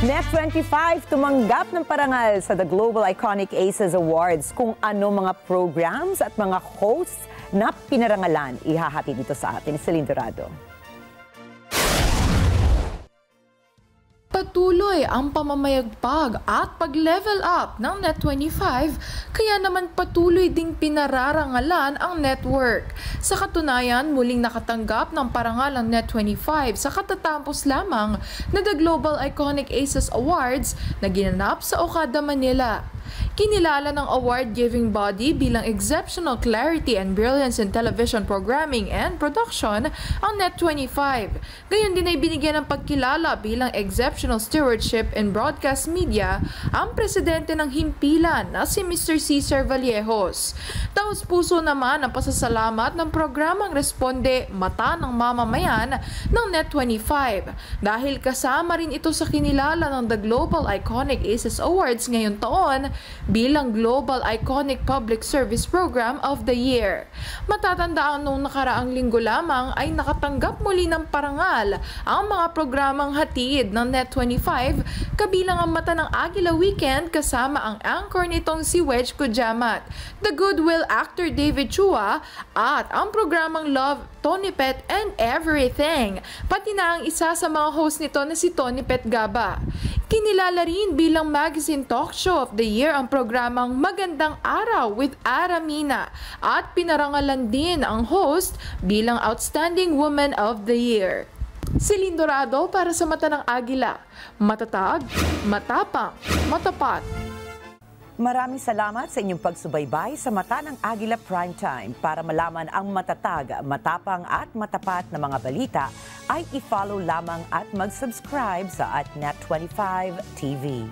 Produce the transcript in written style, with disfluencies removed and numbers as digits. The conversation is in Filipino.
Net25 tumanggap ng parangal sa The Global Iconic Aces Awards. Kung ano mga programs at mga hosts na pinarangalan, ihahati dito sa atin si Celine Dorado. Patuloy ang pamamayagpag at pag-level up ng Net25, kaya naman patuloy ding pinararangalan ang network. Sa katunayan, muling nakatanggap ng parangal ang Net25 sa katatapos lamang na The Global Iconic Aces Awards na ginanap sa Okada, Manila. Kinilala ng award-giving body bilang Exceptional Clarity and Brilliance in Television Programming and Production ang Net25. Gayon din ay binigyan ng pagkilala bilang Exceptional Stewardship in Broadcast Media ang presidente ng himpilan na si Mr. Cesar Vallejos. Taos-puso naman ang pasasalamat ng programang Responde Mata ng Mamamayan ng Net25 dahil kasama rin ito sa kinilala ng The Global Iconic Aces Awards ngayong taon bilang Global Iconic Public Service Program of the Year. Matatandaan noong nakaraang linggo lamang ay nakatanggap muli ng parangal ang mga programang hatid ng Net25 kabilang ang Mata ng Agila Weekend kasama ang anchor nitong si Wedge Kujamat, The Goodwill actor David Chua at ang programang Love, Tony Pet and Everything, pati na ang isa sa mga host nito na si Tony Pet Gaba. Kinilala rin bilang Magazine Talk Show of the Year ang programang Magandang Araw with Aramina at pinarangalan din ang host bilang Outstanding Woman of the Year. Celine Dorado para sa Mata ng Agila. Matatag, matapang, matapat. Maraming salamat sa inyong pagsubaybay sa Mata ng Agila Primetime. Para malaman ang matatag, matapang at matapat na mga balita, ay i-follow lamang at mag-subscribe sa @Net25 TV.